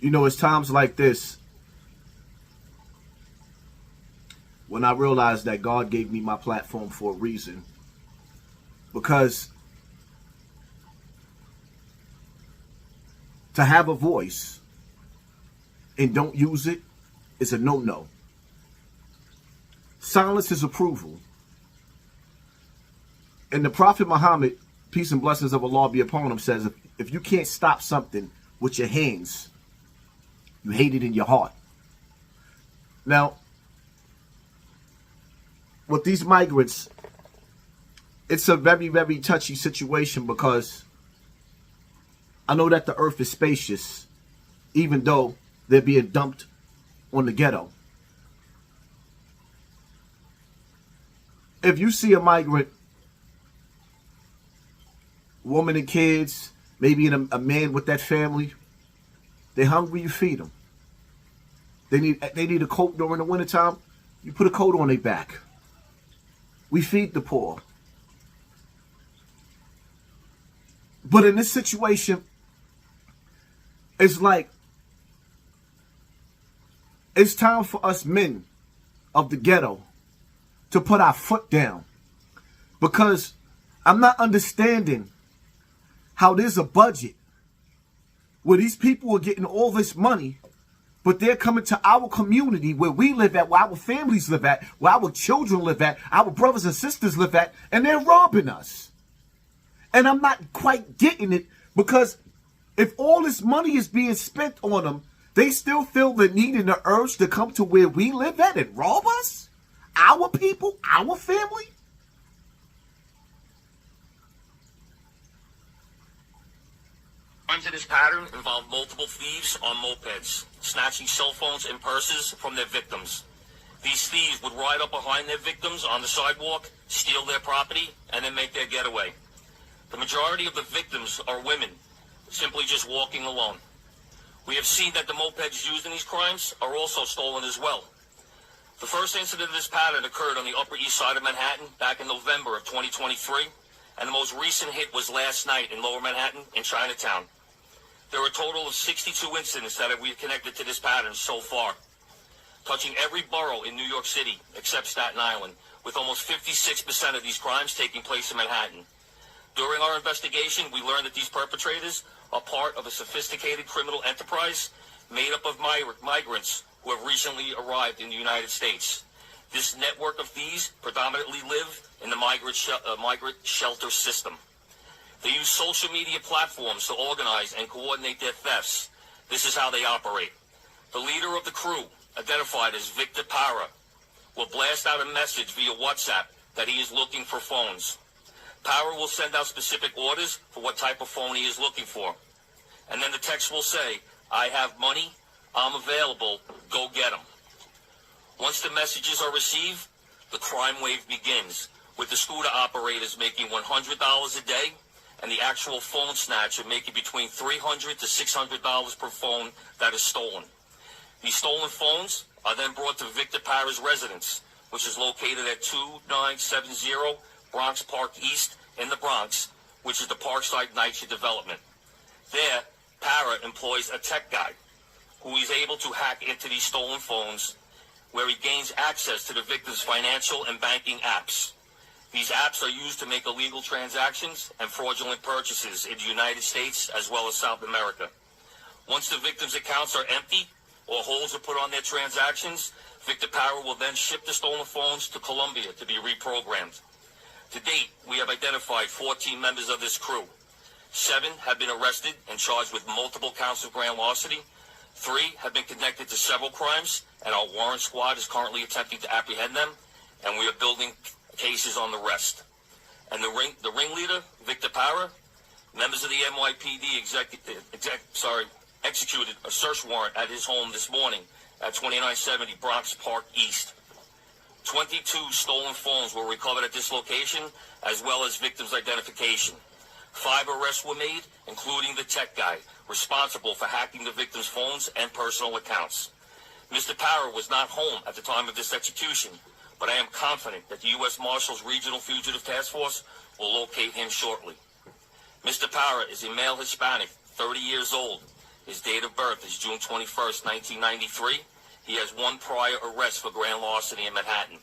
You know, it's times like this when I realized that God gave me my platform for a reason. Because to have a voice and don't use it is a no-no. Silence is approval. And the Prophet Muhammad, peace and blessings of Allah be upon him, says, if you can't stop something with your hands, you hate it in your heart. Now, with these migrants, it's a very, very touchy situation because I know that the earth is spacious, even though they're being dumped on the ghetto. If you see a migrant, woman and kids, maybe a man with that family, they're hungry, you feed them. They need a coat during the wintertime, you put a coat on their back. We feed the poor. But in this situation, it's like, it's time for us men of the ghetto to put our foot down. Because I'm not understanding how there's a budget where these people are getting all this money, but they're coming to our community where we live at, where our families live at, where our children live at, our brothers and sisters live at, and they're robbing us. And I'm not quite getting it, because if all this money is being spent on them, they still feel the need and the urge to come to where we live at and rob us? Our people? Our family? Crimes in this pattern involve multiple thieves on mopeds, snatching cell phones and purses from their victims. These thieves would ride up behind their victims on the sidewalk, steal their property, and then make their getaway. The majority of the victims are women, simply just walking alone. We have seen that the mopeds used in these crimes are also stolen as well. The first incident of this pattern occurred on the Upper East Side of Manhattan back in November of 2023, and the most recent hit was last night in Lower Manhattan in Chinatown. There are a total of 62 incidents that have been connected to this pattern so far, touching every borough in New York City except Staten Island, with almost 56% of these crimes taking place in Manhattan. During our investigation, we learned that these perpetrators are part of a sophisticated criminal enterprise made up of migrants who have recently arrived in the United States. This network of thieves predominantly live in the migrant shelter system. They use social media platforms to organize and coordinate their thefts. This is how they operate. The leader of the crew, identified as Victor Para, will blast out a message via WhatsApp that he is looking for phones. Para will send out specific orders for what type of phone he is looking for. And then the text will say, "I have money, I'm available, go get them." Once the messages are received, the crime wave begins, with the scooter operators making $100 a day and the actual phone snatcher making between $300 to $600 per phone that is stolen. These stolen phones are then brought to Victor Para's residence, which is located at 2970 Bronx Park East in the Bronx, which is the Parkside Nypd development. There, Para employs a tech guy who is able to hack into these stolen phones, where he gains access to the victim's financial and banking apps. These apps are used to make illegal transactions and fraudulent purchases in the United States as well as South America. Once the victim's accounts are empty or holes are put on their transactions, Victor Para will then ship the stolen phones to Colombia to be reprogrammed. To date, we have identified 14 members of this crew. 7 have been arrested and charged with multiple counts of grand larceny. 3 have been connected to several crimes, and our warrant squad is currently attempting to apprehend them, and we are building cases on the rest. And the ringleader, Victor Para, members of the Nypd executed a search warrant at his home this morning at 2970 Bronx Park East. 22 stolen phones were recovered at this location, as well as victims' identification. 5 arrests were made, including the tech guy, responsible for hacking the victims' phones and personal accounts. Mr. Para was not home at the time of this execution, but I am confident that the U.S. Marshals Regional Fugitive Task Force will locate him shortly. Mr. Para is a male Hispanic, 30 years old. His date of birth is June 21st, 1993. He has one prior arrest for grand larceny in Manhattan.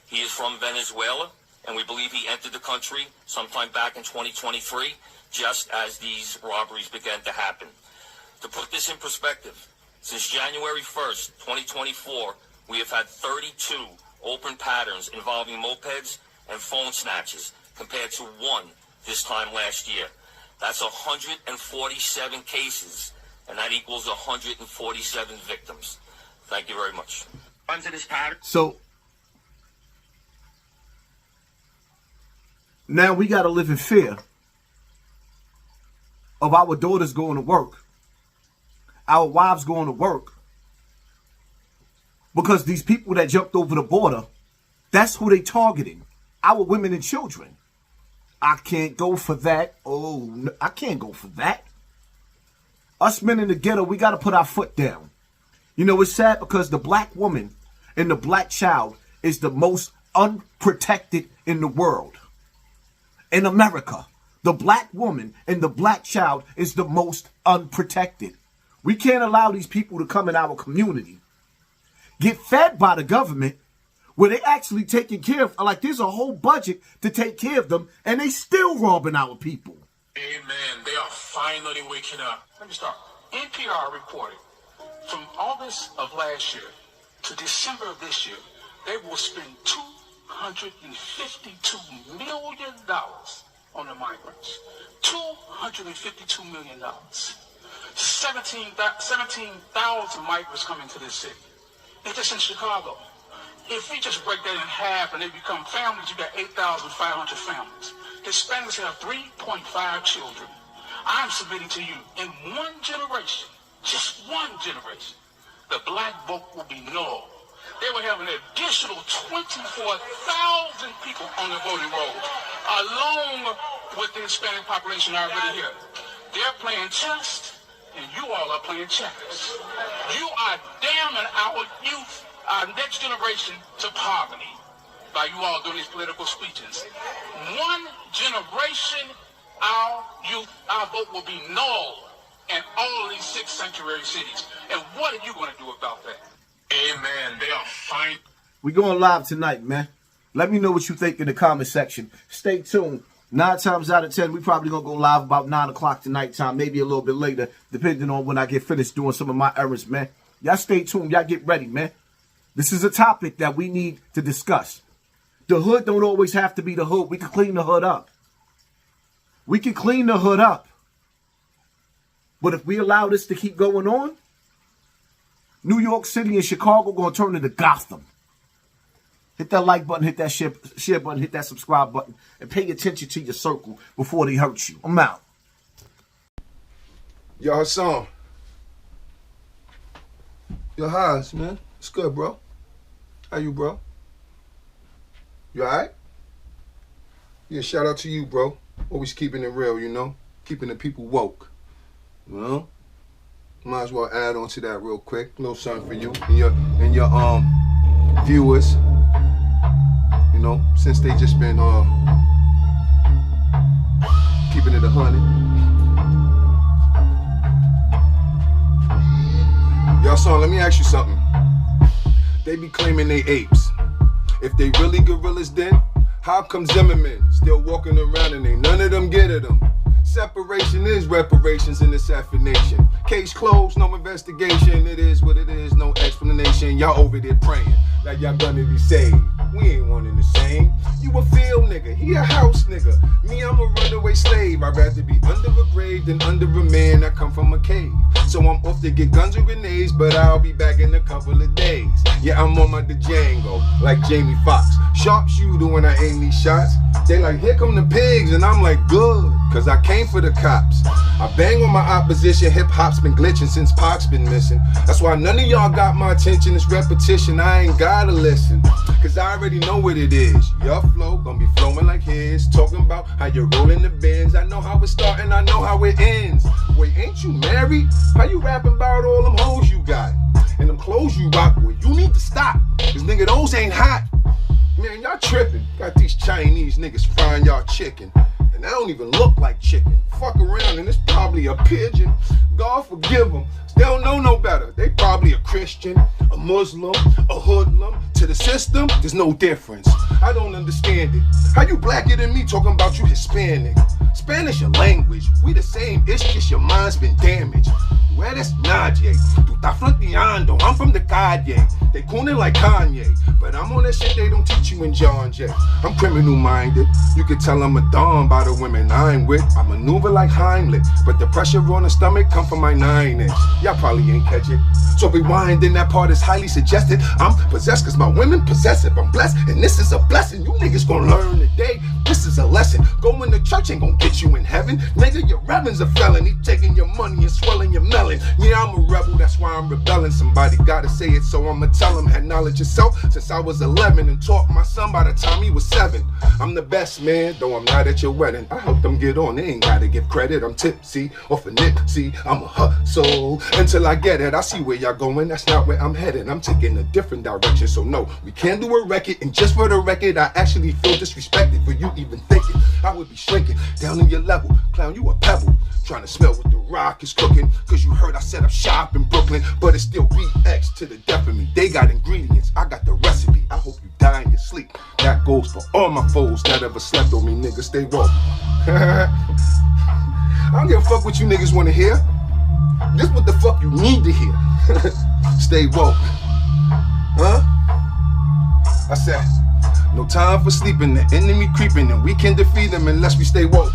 He is from Venezuela, and we believe he entered the country sometime back in 2023, just as these robberies began to happen. To put this in perspective, since January 1st, 2024, we have had 32 open patterns involving mopeds and phone snatches, compared to 1 this time last year. That's 147 cases, and that equals 147 victims. Thank you very much. Onto this pattern. So now we got to live in fear of our daughters going to work, our wives going to work, because these people that jumped over the border, that's who they targeting, our women and children. I can't go for that. Oh, no, I can't go for that. Us men in the ghetto, we got to put our foot down. You know, it's sad because the black woman and the black child is the most unprotected in the world. In America, the black woman and the black child is the most unprotected. We can't allow these people to come in our community, get fed by the government, where they actually taking care of, like there's a whole budget to take care of them, and they still robbing our people. Amen. They are finally waking up. Let me start. NPR reported from August of last year to December of this year, they will spend $252 million on the migrants. $252 million. 17,000 migrants come into this city. It's just in Chicago. If we just break that in half and they become families, you got 8,500 families. Hispanics have 3.5 children. I'm submitting to you, in one generation, just one generation, the black vote will be null. They will have an additional 24,000 people on the voting roll, along with the Hispanic population already here. They're playing chess, and you all are playing checkers. You are damning our youth, our next generation, to poverty by you all doing these political speeches. One generation, our youth, our vote will be null in all of these 6 sanctuary cities. And what are you going to do about that? Amen. They are fine. We going live tonight, man. Let me know what you think in the comment section. Stay tuned. 9 times out of 10, we probably going to go live about 9 o'clock tonight time, maybe a little bit later, depending on when I get finished doing some of my errands, man. Y'all stay tuned. Y'all get ready, man. This is a topic that we need to discuss. The hood don't always have to be the hood. We can clean the hood up. We can clean the hood up. But if we allow this to keep going on, New York City and Chicago going to turn into Gotham. Hit that like button, hit that share button, hit that subscribe button, and pay attention to your circle before they hurt you. I'm out. Yo, Hassan. Yo, Haas, man. It's good, bro. How you, bro? You alright? Yeah, shout out to you, bro. Always keeping it real, you know? Keeping the people woke. You know? Might as well add on to that real quick. A little something for you and your viewers. You know, since they just been keeping it 100. Y'all, son, let me ask you something. They be claiming they apes. If they really gorillas, then how come Zimmerman still walking around and ain't none of them get at them? Separation is reparations in this nation. Case closed, no investigation. It is what it is, no explanation. Y'all over there praying like y'all gonna be saved. We ain't one and the same. You a field nigga, he a house nigga. Me, I'm a runaway slave. I'd rather be under a grave than under a man that come from a cave. So I'm off to get guns and grenades, but I'll be back in a couple of days. Yeah, I'm on my Django, like Jamie Foxx. Sharpshooter when I aim these shots. They like, here come the pigs, and I'm like, good, cause I came for the cops. I bang on my opposition, hip-hop's been glitching since Pac's been missing. That's why none of y'all got my attention, it's repetition, I ain't gotta listen. Cause I already know what it is. Your flow gonna be flowing like his. Talking about how you're rolling the bins. I know how it's starting, I know how it ends. Wait, ain't you married? How you rapping about all them hoes you got? And them clothes you rock with, you need to stop. Cause nigga, those ain't hot. Man, y'all tripping. Got these Chinese niggas frying y'all chicken. And and I don't even look like chicken. Fuck around and it's probably a pigeon. God forgive them. They don't know no better. They probably a Christian, a Muslim, a hoodlum. To the system, there's no difference. I don't understand it. How you blacker than me talking about you Hispanic? Spanish a language. We the same. It's just your mind's been damaged. Tú eres nadie. Tú estás fronteando. I'm from the calle. They cooning like Kanye. But I'm on that shit they don't teach you in John Jay. I'm criminal minded. You can tell I'm a don by the women I'm with. I maneuver like Heimlich. But the pressure on the stomach come from my 9-inch. Y'all probably ain't catch it. So rewind, then that part is highly suggested. I'm possessed cause my women possessive. I'm blessed and this is a blessing. You niggas gon' learn today. This is a lesson. Going to church ain't gon' get you in heaven. Nigga, your reverend's a felon. He taking your money and swelling your melon. Yeah, I'm a rebel, that's why I'm rebelling. Somebody gotta say it, so I'ma tell him. Had knowledge of self since I was 11 and taught my son by the time he was 7. I'm the best man, though I'm not at your wedding. I helped them get on, they ain't gotta give credit. I'm tipsy off a nipsey, I'm a hustle until I get it. I see where y'all going, that's not where I'm headed. I'm taking a different direction, so no, we can't do a record. And just for the record, I actually feel disrespected for you even thinking I would be shrinking down in your level. Clown, you a pebble, trying to smell what the rock is cooking. Cause you heard I set up shop in Brooklyn, but it's still BX to the death of me. They got ingredients, I got the recipe. I hope you die in your sleep. That goes for all my foes that ever slept on me, niggas. Stay woke. I don't give a fuck what you niggas wanna hear. This what the fuck you need to hear. Stay woke. Huh? I said, no time for sleeping, the enemy creeping, and we can defeat them unless we stay woke.